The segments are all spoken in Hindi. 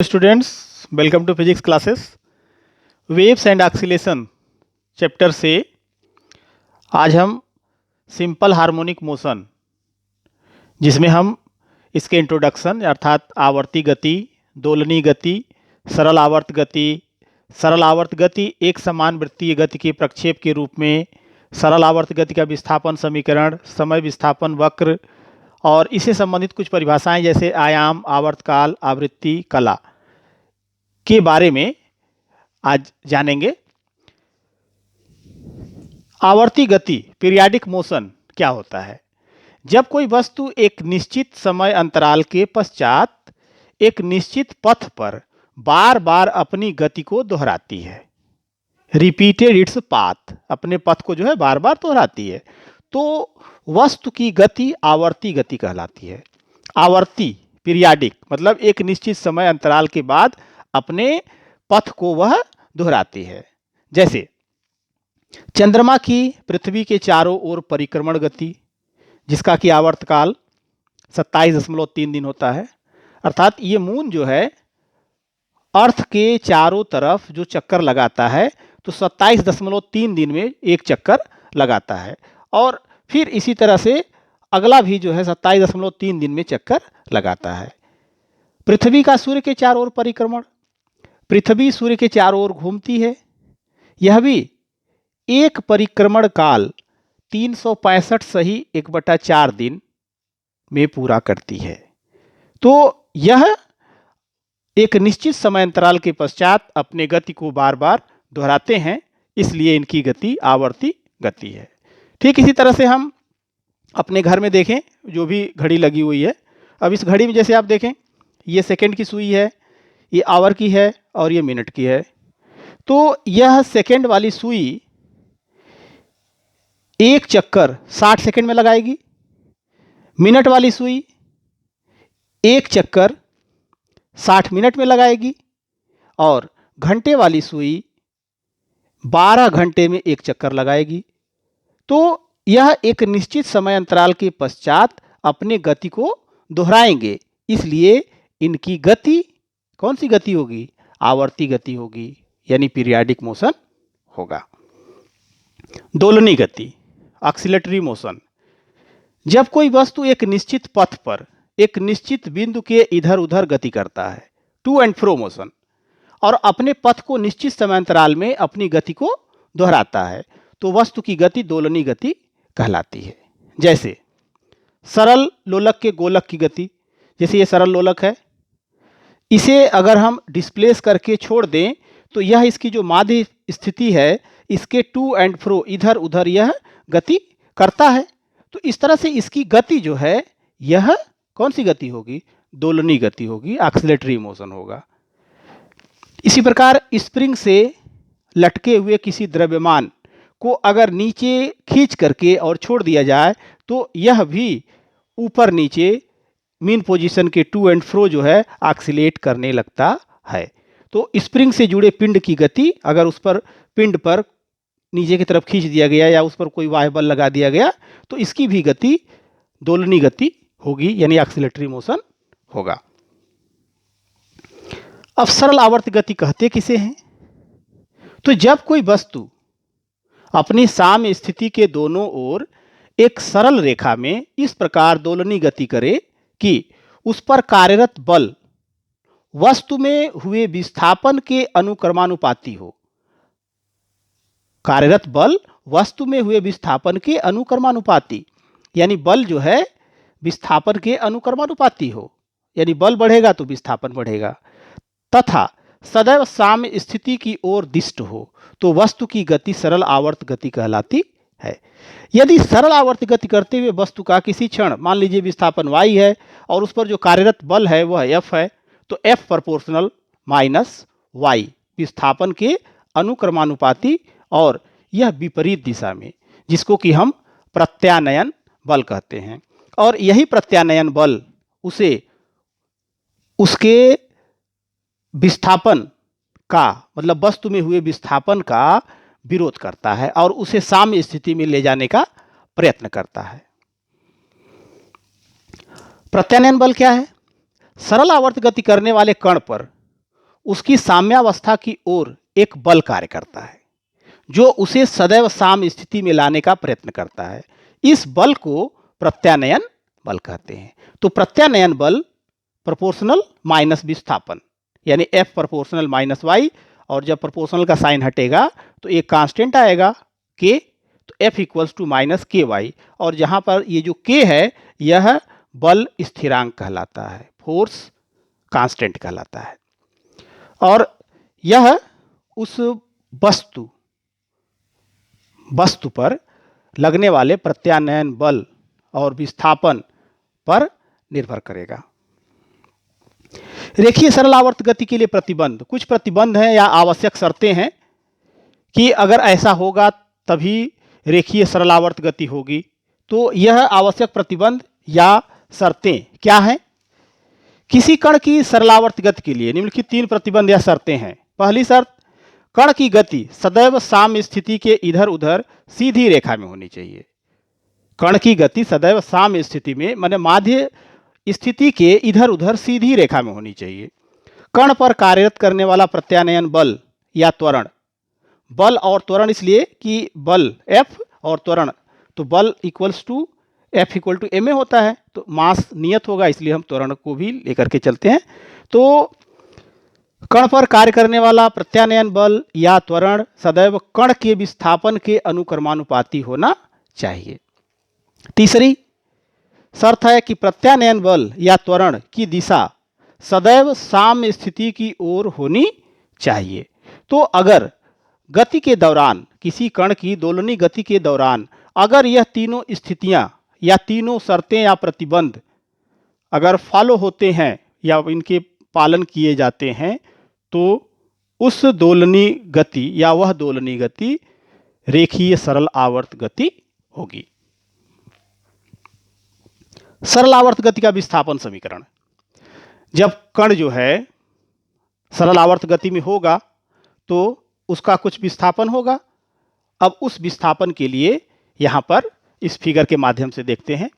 Students, welcome to physics classes. Waves and oscillation chapter से आज हम सिंपल हार्मोनिक मोशन, जिसमें हम इसके इंट्रोडक्शन अर्थात आवर्ती गति, दोलनी गति, सरल आवर्त गति एक समान वृत्तीय गति के प्रक्षेप के रूप में, सरल आवर्त गति का विस्थापन समीकरण, समय विस्थापन वक्र और इससे संबंधित कुछ परिभाषाएं जैसे आयाम, आवर्तकाल, आवृत्ति, कला के बारे में आज जानेंगे। आवर्ती गति पीरियाडिक मोशन क्या होता है? जब कोई वस्तु एक निश्चित समय अंतराल के पश्चात एक निश्चित पथ पर बार बार अपनी गति को दोहराती है, रिपीटेड इट्स पाथ, अपने पथ को जो है बार बार दोहराती है, तो वस्तु की गति आवर्ती गति कहलाती है। आवर्ती पीरियाडिक मतलब एक निश्चित समय अंतराल के बाद अपने पथ को वह दोहराती है। जैसे चंद्रमा की पृथ्वी के चारों ओर परिक्रमण गति, जिसका कि आवर्तकाल 27.3 दिन होता है, अर्थात ये मून जो है अर्थ के चारों तरफ जो चक्कर लगाता है तो 27.3 दिन में एक चक्कर लगाता है, और फिर इसी तरह से अगला भी जो है 27.3 दिन में चक्कर लगाता है। पृथ्वी का सूर्य के चारों ओर परिक्रमण, पृथ्वी सूर्य के चारों ओर घूमती है, यह भी एक परिक्रमण काल 365 सही 1/4 दिन में पूरा करती है। तो यह एक निश्चित समय अंतराल के पश्चात अपने गति को बार बार दोहराते हैं, इसलिए इनकी गति आवर्ती गति है। ठीक इसी तरह से हम अपने घर में देखें, जो भी घड़ी लगी हुई है, अब इस घड़ी में जैसे आप देखें, ये सेकंड की सुई है, ये आवर की है और ये मिनट की है। तो यह सेकंड वाली सुई एक चक्कर 60 सेकंड में लगाएगी, मिनट वाली सुई एक चक्कर 60 मिनट में लगाएगी, और घंटे वाली सुई 12 घंटे में एक चक्कर लगाएगी। तो यह एक निश्चित समय अंतराल के पश्चात अपने गति को दोहराएंगे, इसलिए इनकी गति कौन सी गति होगी? आवर्ती गति होगी, यानी पीरियाडिक मोशन होगा। दोलनी गति ऑक्सिलेटरी मोशन, जब कोई वस्तु एक निश्चित पथ पर एक निश्चित बिंदु के इधर उधर गति करता है, टू एंड फ्रो मोशन, और अपने पथ को निश्चित समय अंतराल में अपनी गति को दोहराता है, तो वस्तु की गति दोलनी गति कहलाती है। जैसे सरल लोलक के गोलक की गति, जैसे ये सरल लोलक है, इसे अगर हम डिस्प्लेस करके छोड़ दें तो यह इसकी जो माध्य स्थिति है, इसके टू एंड फ्रो इधर उधर यह गति करता है। तो इस तरह से इसकी गति जो है यह कौन सी गति होगी? दोलनी गति होगी, ऑक्सिलेटरी मोशन होगा। इसी प्रकार स्प्रिंग से लटके हुए किसी द्रव्यमान को अगर नीचे खींच करके और छोड़ दिया जाए तो यह भी ऊपर नीचे मीन पोजीशन के टू एंड फ्रो जो है ऑक्सिलेट करने लगता है। तो स्प्रिंग से जुड़े पिंड की गति अगर उस पर पिंड पर नीचे की तरफ खींच दिया गया या उस पर कोई बाह्य बल लगा दिया गया तो इसकी भी गति दोलनी गति होगी, यानी ऑक्सिलेटरी मोशन होगा। अब सरल आवर्त गति कहते किसे हैं? तो जब कोई वस्तु अपनी साम्य स्थिति के दोनों ओर एक सरल रेखा में इस प्रकार दोलनी गति करे कि उस पर कार्यरत बल वस्तु में हुए विस्थापन के अनुक्रमानुपाती हो। कार्यरत बल वस्तु में हुए विस्थापन के अनुक्रमानुपाती, यानी बल जो है विस्थापन के अनुक्रमानुपाती हो, यानी बल बढ़ेगा तो विस्थापन बढ़ेगा, तथा सदैव साम्य स्थिति की ओर दिष्ट हो, तो वस्तु की गति सरल आवर्त गति कहलाती है। यदि सरल आवर्त गति करते हुए वस्तु का किसी क्षण मान लीजिए विस्थापन y है और उस पर जो कार्यरत बल है वह F है, तो F प्रोपोर्शनल माइनस y विस्थापन के अनुक्रमानुपाती, और यह विपरीत दिशा में, जिसको कि हम प्रत्यानयन बल कहते हैं। और यही प्रत्यानयन बल उसे उसके विस्थापन का मतलब वस्तु में हुए विस्थापन का विरोध करता है और उसे साम्य स्थिति में ले जाने का प्रयत्न करता है। प्रत्यानयन बल क्या है? सरल आवर्त गति करने वाले कण पर उसकी साम्यावस्था की ओर एक बल कार्य करता है जो उसे सदैव साम्य स्थिति में लाने का प्रयत्न करता है। इस बल को प्रत्यानयन बल कहते हैं। तो प्रत्यानयन बल प्रोपोर्शनल माइनस विस्थापन, यानी F प्रोपोर्शनल माइनस वाई, और जब प्रोपोर्शनल का साइन हटेगा तो एक कांस्टेंट आएगा K, तो F इक्वल्स टू माइनस के वाई, और जहां पर ये जो K है यह बल स्थिरांक कहलाता है, फोर्स कांस्टेंट कहलाता है। और यह उस वस्तु पर लगने वाले प्रत्यानयन बल और विस्थापन पर निर्भर करेगा। रेखीय सरल आवर्त गति के लिए प्रतिबंध, कुछ प्रतिबंध हैं या आवश्यक शर्तें हैं कि अगर ऐसा होगा तभी रेखीय सरल आवर्त गति होगी। तो यह आवश्यक प्रतिबंध या शर्तें क्या हैं? किसी कण की सरलावर्त गति के लिए निम्नलिखित 3 प्रतिबंध या शर्तें हैं। पहली शर्त, कण की गति सदैव साम्य स्थिति के इधर उधर सीधी रेखा में होनी चाहिए। कण की गति सदैव साम्य स्थिति में, माने माध्य स्थिति के इधर उधर सीधी रेखा में होनी चाहिए। कण पर कार्यरत करने वाला प्रत्यानयन बल या त्वरण, बल और त्वरण इसलिए कि बल F और त्वरण, तो बल equals to F equal to ma होता है, तो मास नियत होगा, इसलिए हम त्वरण को भी लेकर के चलते हैं। तो कण पर कार्य करने वाला प्रत्यानयन बल या त्वरण सदैव कण के विस्थापन के अनुक्रमानुपाती होना चाहिए। तीसरी शर्त है कि प्रत्यानयन बल या त्वरण की दिशा सदैव साम्य स्थिति की ओर होनी चाहिए। तो अगर गति के दौरान, किसी कण की दोलनी गति के दौरान अगर यह तीनों स्थितियां या तीनों शर्तें या प्रतिबंध अगर फॉलो होते हैं या इनके पालन किए जाते हैं, तो उस दोलनी गति या वह दोलनी गति रेखीय सरल आवर्त गति होगी। सरल आवर्त गति का विस्थापन समीकरण, जब कण जो है सरल आवर्त गति में होगा तो उसका कुछ विस्थापन होगा। अब उस विस्थापन के लिए यहां पर इस फिगर के माध्यम से देखते हैं।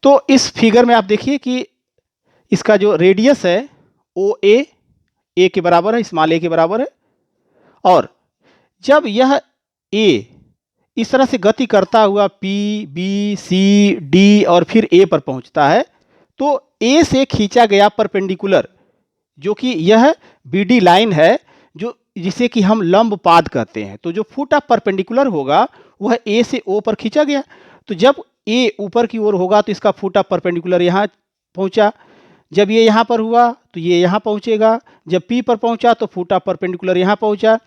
तो इस फिगर में आप देखिए कि इसका जो रेडियस है ओ ए के बराबर है, स्मॉल a के बराबर है, और जब यह a इस तरह से गति करता हुआ P, B, C, D और फिर A पर पहुंचता है, तो A से खींचा गया परपेंडिकुलर, जो कि यह BD लाइन है, जो जिसे कि हम लंब पाद कहते हैं, तो जो फुट ऑफ परपेंडिकुलर होगा वह A से O पर खींचा गया। तो जब A ऊपर की ओर होगा तो इसका फुट ऑफ परपेंडिकुलर यहाँ पहुंचा, जब ये यहाँ पर हुआ तो ये यहाँ पहुंचेगा, जब P पर पहुंचा तो फुट ऑफ परपेंडिकुलर यहाँ पहुंचा।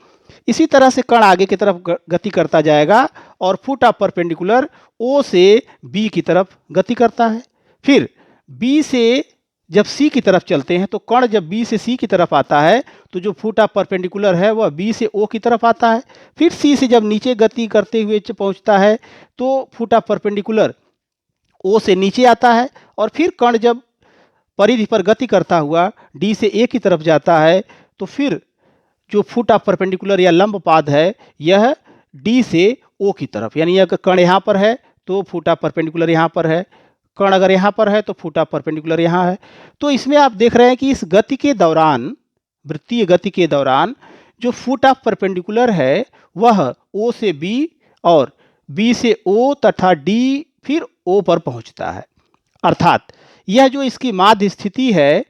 इसी तरह से कण आगे की तरफ गति करता जाएगा और फुट ऑफ परपेंडिकुलर O से B की तरफ गति करता है। फिर B से जब C की तरफ चलते हैं तो कण जब B से C की तरफ आता है तो जो फुट ऑफ परपेंडिकुलर है वह B से O की तरफ आता है। फिर C से जब नीचे गति करते हुए पहुंचता है तो फुट ऑफ परपेंडिकुलर O से नीचे आता है, और फिर कण जब परिधि पर गति करता हुआ D से A की तरफ जाता है तो फिर जो फुट ऑफ परपेंडिकुलर या लंब पाद है यह D से O की तरफ, यानी अगर कण यहाँ पर है तो फुट ऑफ परपेंडिकुलर यहाँ पर है, कण अगर यहाँ पर है तो फुट ऑफ परपेंडिकुलर यहाँ है। तो इसमें आप देख रहे हैं कि इस गति के दौरान, वृत्तीय गति के दौरान जो फुट ऑफ परपेंडिकुलर है वह O से B और B से O तथा D फिर O पर पहुंचता है। अर्थात यह जो इसकी माध्य स्थिति है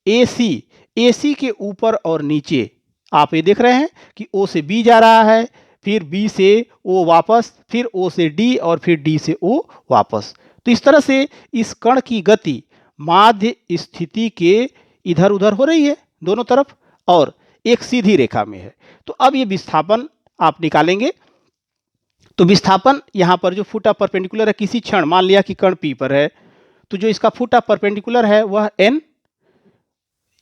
AC के ऊपर और नीचे, आप ये देख रहे हैं कि O से B जा रहा है, फिर B से O वापस, फिर O से D और फिर D से O वापस। तो इस तरह से इस कण की गति माध्य स्थिति के इधर उधर हो रही है दोनों तरफ और एक सीधी रेखा में है। तो अब ये विस्थापन आप निकालेंगे। तो विस्थापन यहाँ पर जो फुट ऑफ परपेंडिकुलर है, किसी क्षण मान लिया कि कण P पर है तो जो इसका फुट ऑफ परपेंडिकुलर है वह n,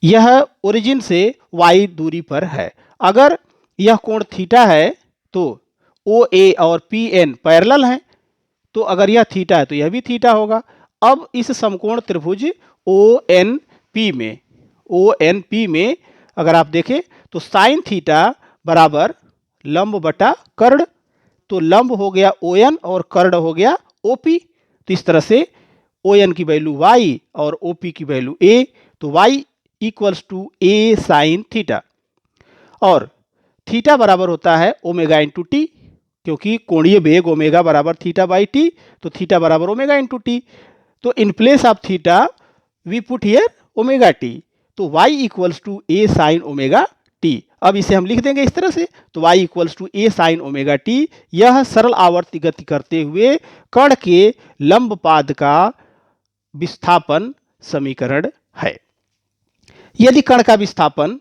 यह ओरिजिन से y दूरी पर है। अगर यह कोण थीटा है तो OA और PN पैरेलल हैं, तो अगर यह थीटा है तो यह भी थीटा होगा। अब इस समकोण त्रिभुज ONP में अगर आप देखें तो साइन थीटा बराबर लंब बटा कर्ण, तो लंब हो गया ON और कर्ण हो गया OP। तो इस तरह से ON की वैल्यू y और OP की वैल्यू a, तो y equals to a sine theta, और थीटा बराबर होता है ओमेगा इंटू टी, क्योंकि कोणीय वेग ओमेगा बराबर थीटा बाई टी, तो थीटा बराबर ओमेगा इंटू टी। तो in place of theta we put here omega T, तो y equals to a sine omega t. अब इसे हम लिख देंगे इस तरह से, तो y equals to a sine omega t. यह सरल आवर्त गति करते हुए कण के लंब पाद का विस्थापन समीकरण है। यदि कण का विस्थापन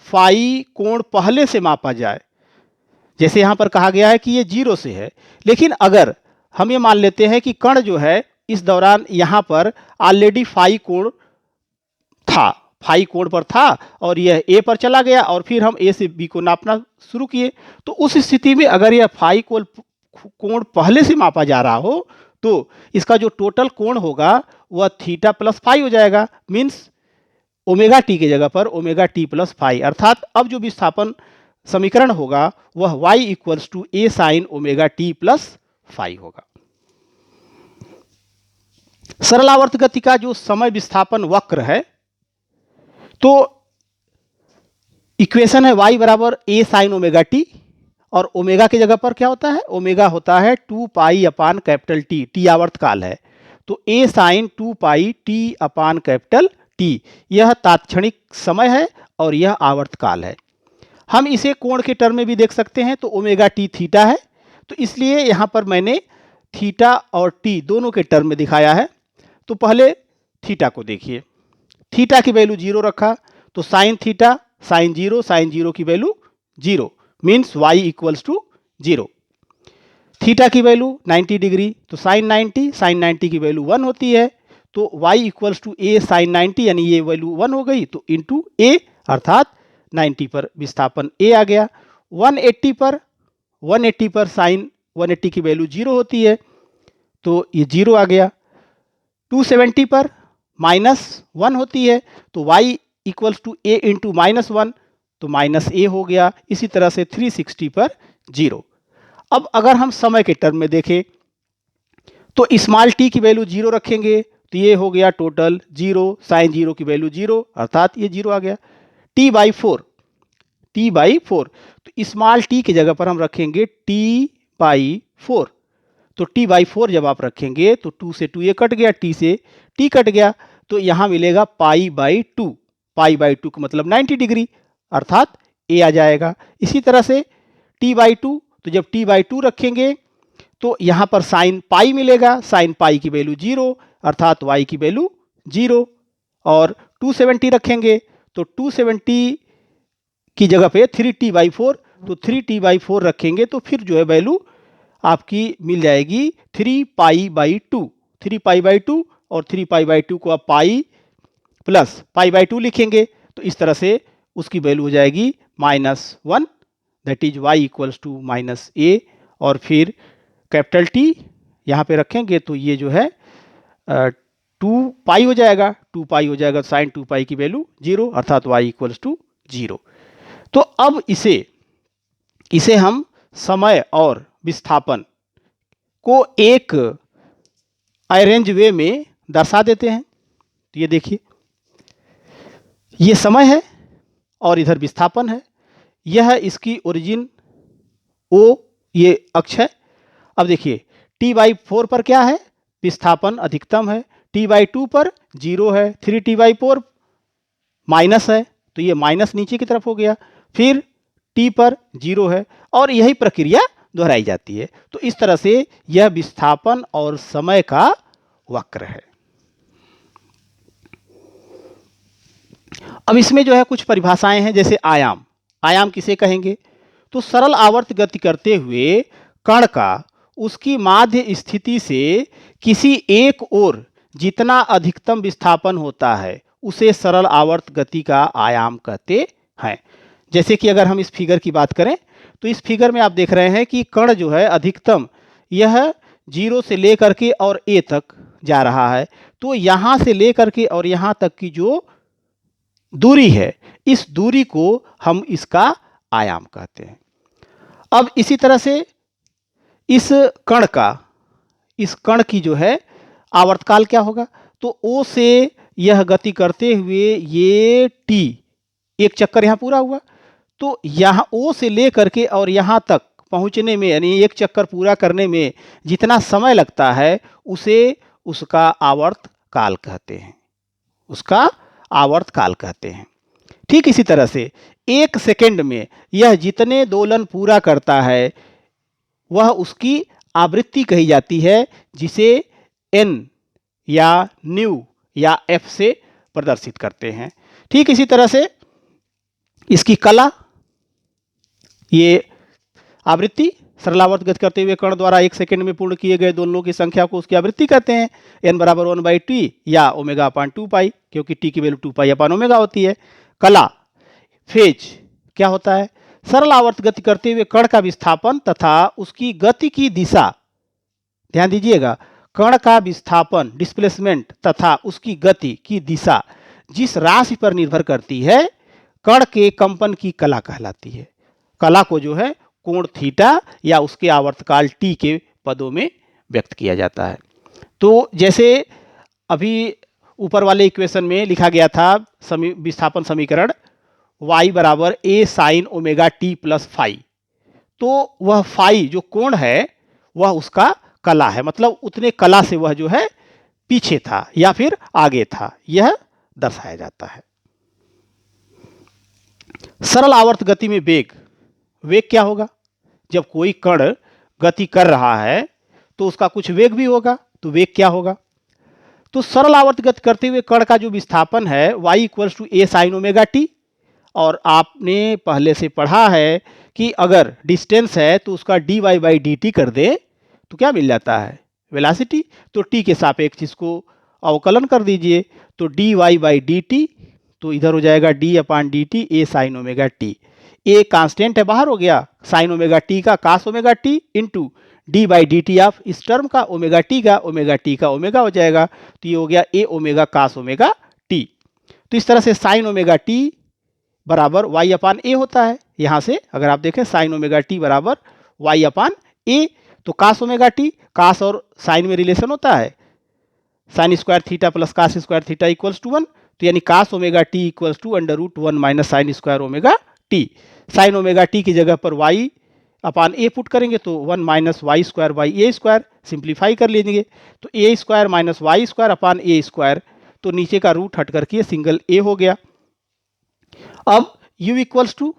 फाई कोण पहले से मापा जाए, जैसे यहां पर कहा गया है कि ये 0 से है, लेकिन अगर हम ये मान लेते हैं कि कण जो है इस दौरान यहां पर ऑलरेडी फाई कोण था, फाई कोण पर था और यह ए पर चला गया और फिर हम ए से बी को नापना शुरू किए, तो उस स्थिति में अगर यह फाई कोण पहले से मापा जा रहा हो तो इसका जो टोटल कोण होगा वह थीटा प्लस फाई हो जाएगा। मीन्स ओमेगा टी की जगह पर ओमेगा टी प्लस फाई, अर्थात अब जो विस्थापन समीकरण होगा वह y equals to a sine omega t plus phi होगा। सरल आवर्त गति का जो समय विस्थापन वक्र है, तो इक्वेशन है y बराबर ए साइन ओमेगा टी, और ओमेगा की जगह पर क्या होता है, ओमेगा होता है 2 पाई अपान कैपिटल टी, टी आवर्त काल है, तो ए sign 2 pi T upon capital T, यह तात्क्षणिक समय है और यह आवर्त काल है। हम इसे कोण के टर्म में भी देख सकते हैं, तो ओमेगा टी थीटा है, तो इसलिए यहां पर मैंने थीटा और टी दोनों के टर्म में दिखाया है। तो पहले थीटा को देखिए, थीटा की वैल्यू 0 रखा, तो साइन थीटा साइन 0 की value 0, means y equals to 0। Theta की वैल्यू 90 डिग्री, तो साइन 90 की वैल्यू 1 होती है, तो y equals to a sine 90, यानी ये वैल्यू 1 हो गई, तो इंटू ए, अर्थात 90 पर विस्थापन ए आ गया। 180 पर साइन 180 की वैल्यू 0 होती है, तो ये 0 आ गया। 270 पर -1 होती है, तो y equals to a into -1, तो माइनस ए हो गया। इसी तरह से 360 पर 0। अब अगर हम समय के टर्म में देखें, तो स्मॉल टी की वैल्यू 0 रखेंगे, तो ये हो गया टोटल 0, साइन 0 की वैल्यू 0, अर्थात ये 0 आ गया। टी बाई फोर, तो स्मॉल टी की जगह पर हम रखेंगे टी बाई 4, तो टी बाई 4 जब आप रखेंगे तो 2 से 2 ये कट गया, टी से टी कट गया, तो यहाँ मिलेगा पाई बाई 2 का मतलब 90 डिग्री, अर्थात ए आ जाएगा। इसी तरह से टी बाई 2, तो जब टी बाई 2 रखेंगे तो यहाँ पर साइन पाई मिलेगा, साइन पाई की वैल्यू 0, अर्थात y की वैल्यू 0। और 270 रखेंगे तो 270 की जगह पे 3t/4, तो 3t/4 रखेंगे तो फिर जो है वैल्यू आपकी मिल जाएगी 3π/2, 3π/2, और 3π/2 को आप पाई प्लस π/2 लिखेंगे, तो इस तरह से उसकी वैल्यू हो जाएगी -1, that is y equals to -a। और फिर कैपिटल टी यहाँ पे रखेंगे तो ये जो है 2π हो जाएगा, 2π हो जाएगा, साइन 2π की वैल्यू 0, अर्थात y इक्वल्स टू 0। तो अब इसे हम समय और विस्थापन को एक अरेंज वे में दर्शा देते हैं। तो ये देखिए, ये समय है और इधर विस्थापन है, यह इसकी ओरिजिन O ये अक्ष है। अब देखिए t/4 पर क्या है, विस्थापन अधिकतम है, t/2 पर 0 है, 3t/4 माइनस है, तो ये माइनस नीचे की तरफ हो गया, फिर t पर 0 है, और यही प्रक्रिया दोहराई जाती है। तो इस तरह से यह विस्थापन और समय का वक्र है। अब इसमें जो है कुछ परिभाषाएं हैं, जैसे आयाम किसे कहेंगे, तो सरल आवर्त गति करते हुए कण का उसकी माध्य स्थिति से किसी एक ओर जितना अधिकतम विस्थापन होता है उसे सरल आवर्त गति का आयाम कहते हैं। जैसे कि अगर हम इस फिगर की बात करें, तो इस फिगर में आप देख रहे हैं कि कण जो है अधिकतम यह 0 से लेकर के और a तक जा रहा है, तो यहाँ से लेकर के और यहाँ तक की जो दूरी है, इस दूरी को हम इसका आयाम कहते हैं। अब इसी तरह से इस कण की जो है आवर्तकाल क्या होगा, तो O से यह गति करते हुए ये टी, एक चक्कर यहाँ पूरा हुआ, तो यहाँ ओ से ले करके और यहाँ तक पहुँचने में, यानी एक चक्कर पूरा करने में जितना समय लगता है उसे उसका आवर्त काल कहते हैं, उसका आवर्त काल कहते हैं। ठीक इसी तरह से 1 सेकंड में यह जितने दोलन पूरा करता है वह उसकी आवृत्ति कही जाती है, जिसे n या न्यू या f से प्रदर्शित करते हैं। ठीक इसी तरह से इसकी कला, ये आवृत्ति सरलावर्त गति करते हुए कण द्वारा 1 सेकंड में पूर्ण किए गए दोलनों की संख्या को उसकी आवृत्ति कहते हैं। n बराबर 1/t या ओमेगा अपान 2 पाई, क्योंकि t की वैल्यू 2 पाई अपान ओमेगा होती है। कला फेज क्या होता है? सरल आवर्त गति करते हुए कण का विस्थापन तथा उसकी गति की दिशा, ध्यान दीजिएगा, कण का विस्थापन डिस्प्लेसमेंट तथा उसकी गति की दिशा जिस राशि पर निर्भर करती है कण के कंपन की कला कहलाती है। कला को जो है कोण थीटा या उसके आवर्तकाल टी के पदों में व्यक्त किया जाता है। तो जैसे अभी ऊपर वाले इक्वेशन में लिखा गया था विस्थापन समीकरण y बराबर a sine omega t plus phi, तो वह फाई जो कोण है वह उसका कला है, मतलब उतने कला से वह जो है पीछे था या फिर आगे था, यह दर्शाया जाता है। सरल आवर्त गति में वेग, वेग क्या होगा? जब कोई कण गति कर रहा है तो उसका कुछ वेग भी होगा, तो वेग क्या होगा? तो सरल आवर्त गति करते हुए कण का जो विस्थापन है y equals to a sine omega T, और आपने पहले से पढ़ा है कि अगर डिस्टेंस है तो उसका dy बाई डी टी कर दे तो क्या मिल जाता है? वेलोसिटी। तो t के सापेक्ष इसको अवकलन कर दीजिए, तो dy बाई डी टी, तो इधर हो जाएगा d upon d t a sine omega T. A constant है, बाहर हो गया, साइन ओमेगा टी का cos omega t into d by D t of इस टर्म का ओमेगा टी का ओमेगा हो जाएगा, तो ये हो गया a omega cos omega T. तो इस तरह से साइन ओमेगा टी बराबर वाई अपान ए होता है। यहाँ से अगर आप देखें साइन ओमेगा टी बराबर वाई अपान ए, तो कास ओमेगा टी, कास और साइन में रिलेशन होता है, sine square theta plus cos square theta equals to 1, तो यानी cos omega t equals to under root 1 minus sine square omega t. Sine omega T की जगह पर वाई अपान ए पुट करेंगे तो 1 minus y square by A square, simplify कर लीजिए, तो A square minus y square upon A square, तो नीचे का रूट हट करके सिंगल ए हो गया। अब u इक्वल्स टू,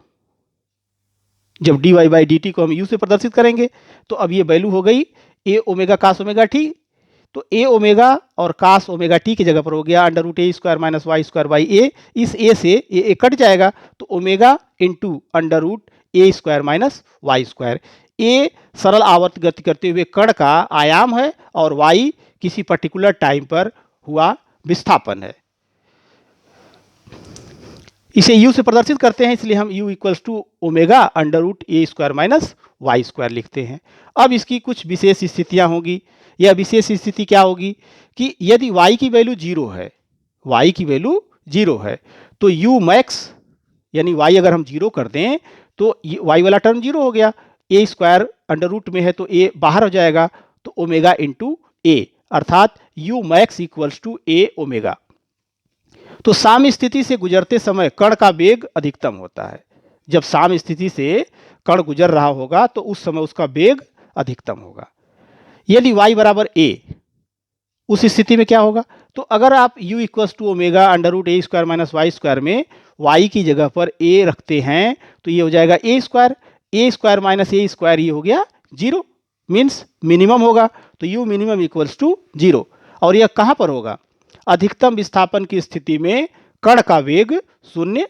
जब dy बाई डी टी को हम u से प्रदर्शित करेंगे तो अब ये वैल्यू हो गई a omega cos omega T, तो a ओमेगा और कास ओमेगा टी की जगह पर हो गया under root A square minus y square by A, इस a से ये कट जाएगा तो ओमेगा इंटू अंडर रूट ए स्क्वायर माइनस वाई स्क्वायर। ए सरल आवर्त गति करते हुए कण का आयाम है और y किसी पर्टिकुलर टाइम पर हुआ विस्थापन है। इसे u से प्रदर्शित करते हैं, इसलिए हम u equals to omega under root A square minus y square लिखते हैं। अब इसकी कुछ विशेष स्थितियां होंगी। यह विशेष स्थिति क्या होगी कि यदि y की वैल्यू जीरो है, y की वैल्यू जीरो है, तो u मैक्स यानी y अगर हम जीरो कर दें तो y वाला टर्म जीरो हो गया, ए स्क्वायर अंडर रूट में है तो a बाहर हो जाएगा, तो ओमेगा इंटू ए, अर्थात u max equals to A omega. तो साम्य स्थिति से गुजरते समय कण का वेग अधिकतम होता है। जब साम्य स्थिति से कण गुजर रहा होगा तो उस समय उसका वेग अधिकतम होगा। यदि y बराबर a, उस स्थिति में क्या होगा? तो अगर आप u equals to omega under root A square minus y square में y की जगह पर a रखते हैं तो ये हो जाएगा a square minus a square, ये हो गया जीरो, मीन्स मिनिमम होगा, तो u minimum equals to zero. और यह कहाँ पर होगा? अधिकतम विस्थापन की स्थिति में कण का वेग शून्य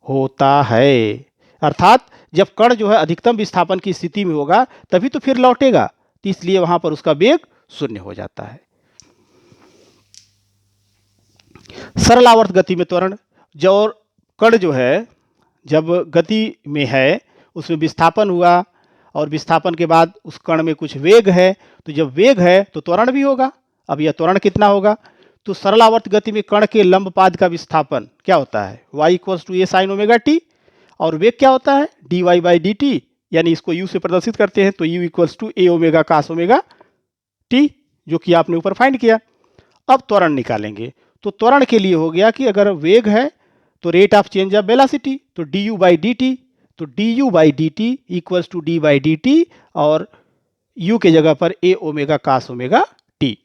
होता है, अर्थात जब कण जो है अधिकतम विस्थापन की स्थिति में होगा तभी तो फिर लौटेगा, तो इसलिए वहां पर उसका वेग शून्य हो जाता है। सरल आवर्त गति में त्वरण, जो कण जो है जब गति में है उसमें विस्थापन हुआ और विस्थापन के बाद उस कण में कुछ वेग है, तो जब वेग है तो त्वरण भी होगा। अब यह त्वरण कितना होगा? तो सरल आवर्त गति में कण के लंब पाद का विस्थापन क्या होता है? y equals to a sine omega T, और वेग क्या होता है? dy बाई डी टी, यानी इसको u से प्रदर्शित करते हैं तो u equals to A omega cos omega t, जो कि आपने ऊपर फाइंड किया। अब त्वरण निकालेंगे, तो त्वरण के लिए हो गया कि अगर वेग है तो rate of change of velocity, तो D U by D T, तो D U by D T equals to D by D T, और यू के जगह पर A omega cos omega T.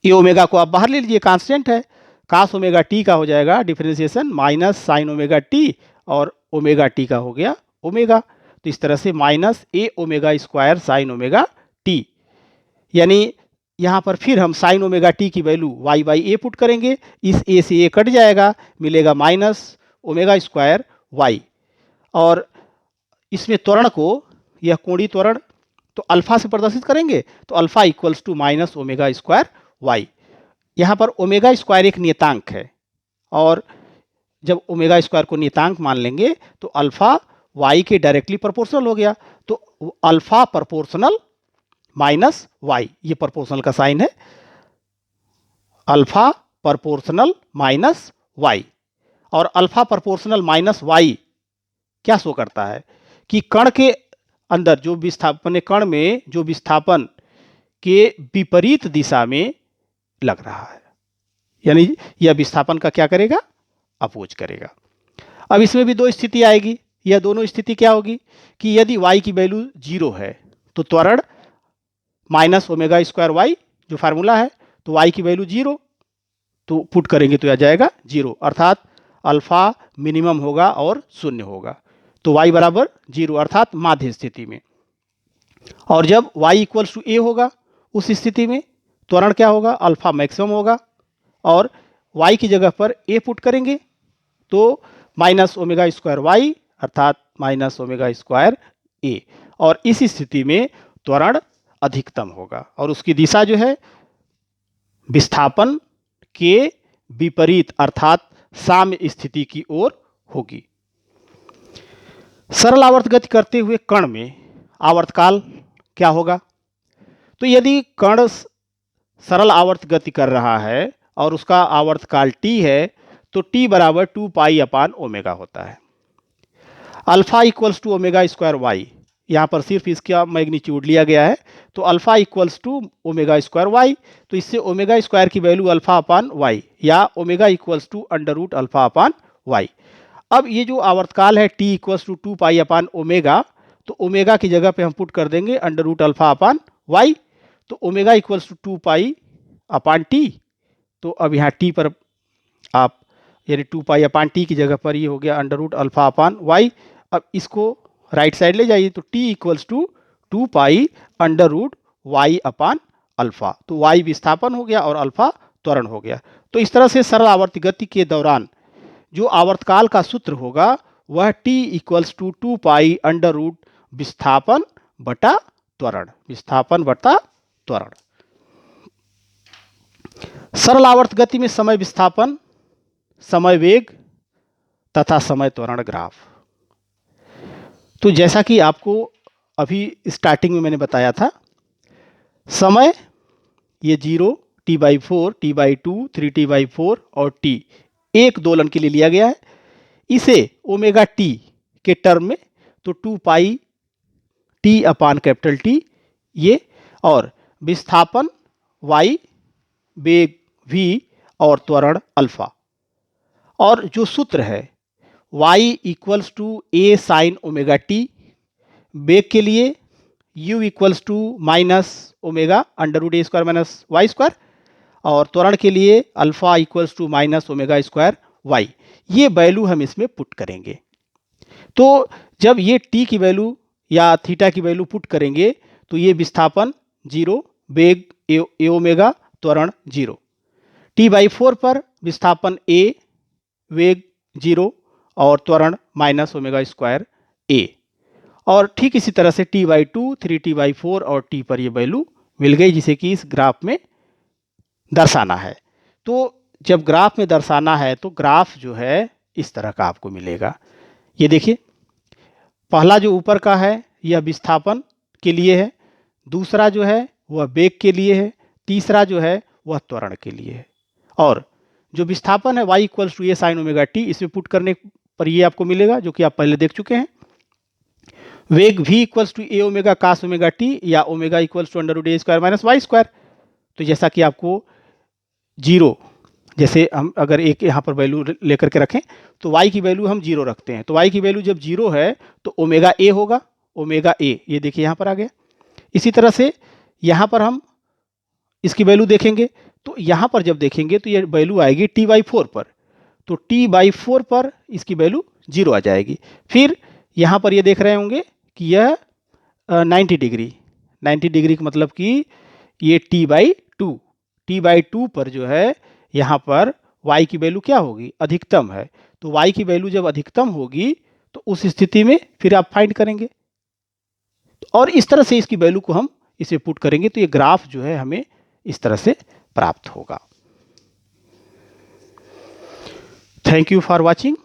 A omega को आप बाहर ले लीजिए, कांस्टेंट है, कास ओमेगा टी का हो जाएगा differentiation minus sin omega T, और ओमेगा टी का हो गया ओमेगा, तो इस तरह से minus A omega square sin omega T, यानी यहाँ पर फिर हम साइन ओमेगा टी की value y by A put करेंगे, इस ए से ए कट जाएगा, मिलेगा माइनस ओमेगा स्क्वायर वाई, और इसमें त्वरण को, यह कोणीय त्वरण तो अल्फा से प्रदर्शित करेंगे, तो alpha equals to minus omega square y. यहाँ पर ओमेगा स्क्वायर एक नियतांक है, और जब ओमेगा स्क्वायर को नियतांक मान लेंगे तो अल्फा वाई के डायरेक्टली प्रोपोर्शनल हो गया, तो अल्फा प्रोपोर्शनल माइनस वाई, ये प्रोपोर्शनल का साइन है, अल्फा प्रोपोर्शनल माइनस वाई, और अल्फा प्रोपोर्शनल माइनस वाई क्या शो करता है कि कण के अंदर जो विस्थापन, कण में जो विस्थापन के विपरीत दिशा में लग रहा है, यानी यह विस्थापन का क्या करेगा, अपोज करेगा। अब इसमें भी दो स्थिति आएगी, यह दोनों स्थिति क्या होगी कि यदि y की वैल्यू 0 है तो त्वरण माइनस ओमेगा स्क्वायर वाई जो फार्मूला है, तो y की वैल्यू 0 तो पुट करेंगे तो यह जाएगा 0, अर्थात अल्फा मिनिमम होगा और शून्य होगा, तो y बराबर 0 अर्थात माध्य स्थिति में। और जब y इक्वल्स टू ए होगा उस स्थिति में त्वरण क्या होगा, अल्फा मैक्सिमम होगा, और y की जगह पर a पुट करेंगे तो माइनस ओमेगा स्क्वायर वाई अर्थात माइनस ओमेगा स्क्वायर ए, और इस स्थिति में त्वरण अधिकतम होगा और उसकी दिशा जो है विस्थापन के विपरीत अर्थात साम्य स्थिति की ओर होगी। सरल आवर्त गति करते हुए कण में आवर्तकाल क्या होगा, तो यदि कण सरल आवर्त गति कर रहा है और उसका आवर्तकाल t है तो t बराबर 2 पाई अपान ओमेगा होता है। Alpha equals to omega square y, यहाँ पर सिर्फ इसका मैग्नीट्यूड लिया गया है, तो alpha equals to omega square y, तो इससे ओमेगा स्क्वायर की वैल्यू अल्फा अपान वाई या omega equals to under root alpha upon y. अब ये जो आवर्तकाल है t equals to 2 pi upon omega, तो ओमेगा की जगह पे हम पुट कर देंगे under root alpha upon y, तो omega equals to 2 pi upon t, तो अब यहाँ टी पर आप यानी 2 पाई अपान टी की जगह पर ये हो गया under root alpha upon y. अब इसको राइट साइड ले जाइए तो t equals to 2 pi under root y upon alpha, तो वाई विस्थापन हो गया और अल्फा त्वरण हो गया। तो इस तरह से सरल आवर्त गति के दौरान जो आवर्तकाल का सूत्र होगा वह t equals to 2 pi under root विस्थापन बटा त्वरण, विस्थापन बटा त्वरण। सरल आवर्त गति में समय विस्थापन, समय वेग तथा समय त्वरण ग्राफ। तो जैसा कि आपको अभी स्टार्टिंग में मैंने बताया था, समय ये 0 t/4 t/2 3t/4 और t एक दोलन के लिए लिया गया है, इसे ओमेगा टी के टर्म में तो 2 pi T upon capital T ये, और विस्थापन y, वेग v और त्वरण अल्फा। और जो सूत्र है y equals to a sine omega t, वेग के लिए u equals to minus omega under root A square minus y square, और त्वरण के लिए alpha equals to minus omega square y, ये वैल्यू हम इसमें पुट करेंगे। तो जब ये t की वैल्यू या थीटा की वैल्यू पुट करेंगे तो ये विस्थापन 0, वेग ए ओमेगा, त्वरण 0, t/4 पर विस्थापन a, वेग 0 और त्वरण माइनस ओमेगा स्क्वायर a, और ठीक इसी तरह से t/2 3t/4 और t पर ये वैल्यू मिल गई जिसे कि इस ग्राफ में दर्शाना है। तो जब ग्राफ में दर्शाना है तो ग्राफ जो है इस तरह का आपको मिलेगा। ये देखिए, पहला जो ऊपर का है यह विस्थापन के लिए है, दूसरा जो है वह वेग के लिए है, तीसरा जो है वह त्वरण के लिए है, और जो विस्थापन है y equals to a sine omega t, इसमें पुट करने पर ये आपको मिलेगा जो कि आप पहले देख चुके हैं। वेग v equals to A omega cos omega T या omega equals to under root A square minus y square, तो जैसा कि आपको 0 जैसे हम अगर एक यहाँ पर वैल्यू लेकर के रखें तो y की वैल्यू हम 0 रखते हैं, तो y की वैल्यू जब 0 है तो ओमेगा ए होगा, ओमेगा ए ये देखिए यहाँ पर आ गया। इसी तरह से यहाँ पर हम इसकी वैल्यू देखेंगे, तो यहाँ पर जब देखेंगे तो ये वैल्यू आएगी t/4 पर, तो t/4 पर इसकी वैल्यू 0 आ जाएगी। फिर यहाँ पर ये देख रहे होंगे कि यह 90 डिग्री, 90 डिग्री का मतलब कि ये t/2 पर जो है यहाँ पर y की वैल्यू क्या होगी, अधिकतम है। तो y की वैल्यू जब अधिकतम होगी तो उस स्थिति में फिर आप फाइंड करेंगे, और इस तरह से इसकी वैल्यू को हम इसे पुट करेंगे तो ये ग्राफ जो है हमें इस तरह से प्राप्त होगा। Thank you for watching.